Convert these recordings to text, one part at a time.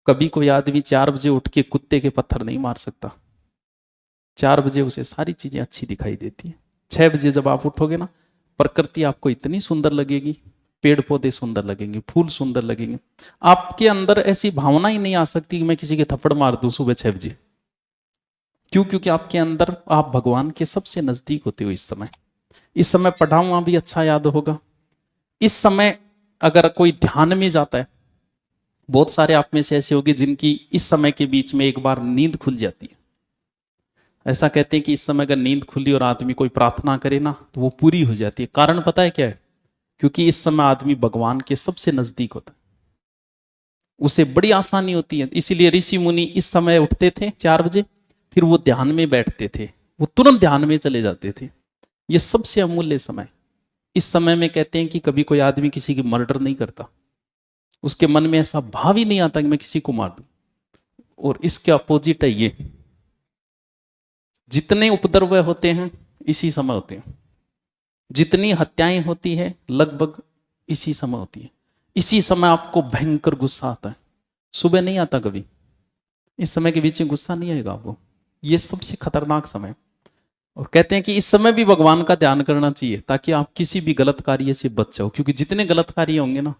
कभी कोई आदमी 4 बजे उठ के कुत्ते के पत्थर नहीं मार सकता। 4 बजे उसे सारी चीजें अच्छी दिखाई देती है। 6 बजे जब आप उठोगे ना, प्रकृति आपको इतनी सुंदर लगेगी, पेड़ पौधे सुंदर लगेंगे, फूल सुंदर लगेंगे। आपके अंदर ऐसी भावना ही नहीं आ सकती कि मैं किसी के थप्पड़ मार दूं सुबह 6 बजे। क्यों? क्योंकि आपके अंदर आप भगवान के सबसे नजदीक होते हो इस समय। इस समय पढ़ा हुआ भी अच्छा याद होगा। इस समय अगर कोई ध्यान में जाता है, बहुत सारे आप में से ऐसे होंगे जिनकी इस समय के बीच में एक बार नींद खुल जाती है। ऐसा कहते हैं कि इस समय अगर नींद खुली और आदमी कोई प्रार्थना करे ना, तो वो पूरी हो जाती है। कारण पता है क्या है? क्योंकि इस समय आदमी भगवान के सबसे नजदीक होता है, उसे बड़ी आसानी होती है। इसीलिए ऋषि मुनि इस समय उठते थे 4 बजे, फिर वो ध्यान में बैठते थे, वो तुरंत ध्यान में चले जाते थे। ये सबसे अमूल्य समय। इस समय में कहते हैं कि कभी कोई आदमी किसी की मर्डर नहीं करता, उसके मन में ऐसा भाव ही नहीं आता कि मैं किसी को मार दूं। और इसके अपोजिट है ये, जितने उपद्रव होते हैं इसी समय होते हैं, जितनी हत्याएं होती है लगभग इसी समय होती है। इसी समय आपको भयंकर गुस्सा आता है, सुबह नहीं आता कभी। इस समय के बीच में गुस्सा नहीं आएगा आपको। ये सबसे खतरनाक समय। और कहते हैं कि इस समय भी भगवान का ध्यान करना चाहिए ताकि आप किसी भी गलत कार्य से बच जाओ, क्योंकि जितने गलत कार्य होंगे ना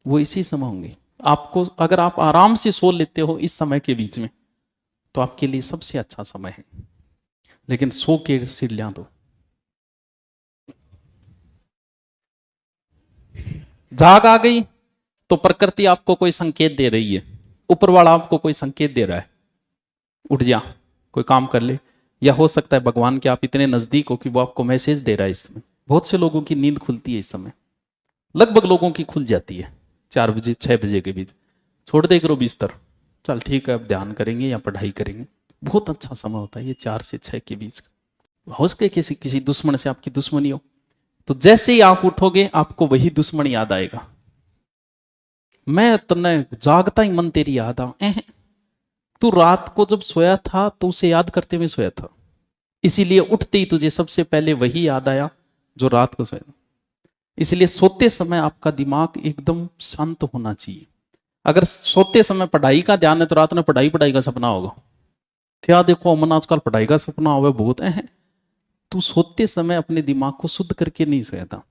वो इसी समय होंगे। आपको अगर आप आराम से सो लेते हो इस समय के बीच में, तो आपके लिए सबसे अच्छा समय है। लेकिन सो के सीढ़ियां दो। जाग आ गई तो प्रकृति आपको कोई संकेत दे रही है, ऊपर वाला आपको कोई संकेत दे रहा है, उठ जा, कोई काम कर ले। या हो सकता है भगवान के आप इतने नजदीक हो कि वो आपको मैसेज दे रहा है। इस समय बहुत से लोगों की नींद खुलती है इस समय, लगभग लोगों की खुल जाती है 4 बजे 6 बजे के बीच। छोड़ दे करो बिस्तर, चल ठीक है अब ध्यान करेंगे या पढ़ाई करेंगे। बहुत अच्छा समय होता है ये 4 से 6 के बीच का। हो सके किसी दुश्मन से आपकी दुश्मनी हो, तो जैसे ही आप उठोगे आपको वही दुश्मन याद आएगा। मैं तने जागता ही मन तेरी याद आ। तू रात को जब सोया था तो उसे याद करते हुए सोया था, इसीलिए उठते ही तुझे सबसे पहले वही याद आया जो रात को सोया था। इसलिए सोते समय आपका दिमाग एकदम शांत होना चाहिए। अगर सोते समय पढ़ाई का ध्यान है तो रात में पढ़ाई का सपना होगा। क्या देखो अमन आजकल पढ़ाई का सपना होगा बहुत है। तू सोते समय अपने दिमाग को शुद्ध करके नहीं सोया था।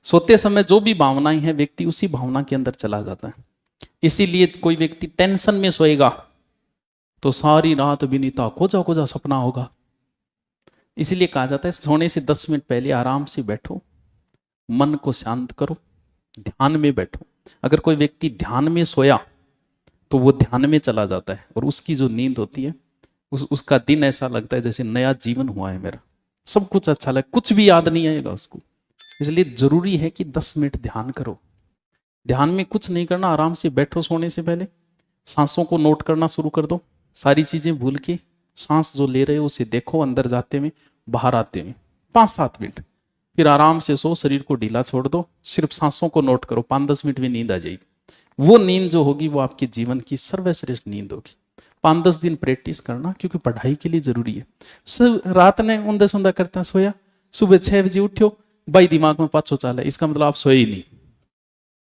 सोते समय जो भी भावनाएं हैं व्यक्ति उसी भावना के अंदर चला जाता है। इसीलिए कोई व्यक्ति टेंशन में सोएगा तो सारी रात विनीता कोजा कोजा सपना होगा। इसीलिए कहा जाता है सोने से 10 मिनट पहले आराम से बैठो, मन को शांत करो, ध्यान में बैठो। अगर कोई व्यक्ति ध्यान में सोया तो वो ध्यान में चला जाता है और उसकी जो नींद होती है उसका दिन ऐसा लगता है जैसे नया जीवन हुआ है मेरा। सब कुछ अच्छा लगे, कुछ भी याद नहीं आएगा उसको। इसलिए जरूरी है कि 10 मिनट ध्यान करो। ध्यान में कुछ नहीं करना, आराम से बैठो। सोने से पहले सांसों को नोट करना शुरू कर दो, सारी चीजें भूल के सांस जो ले रहे हो उसे देखो, अंदर जाते हुए बाहर आते हुए 5-7 मिनट। फिर आराम से सो, शरीर को ढीला छोड़ दो, सिर्फ सांसों को नोट करो। 5-10 मिनट में नींद आ जाएगी। वो नींद जो होगी वो आपके जीवन की सर्वश्रेष्ठ नींद होगी। 5-10 दिन प्रैक्टिस करना, क्योंकि पढ़ाई के लिए जरूरी है। रात ने ऊंधा सुंधा करता सोया, सुबह 6 बजे उठ्यो, भाई दिमाग में 500 चाल है, इसका मतलब आप सोए ही नहीं।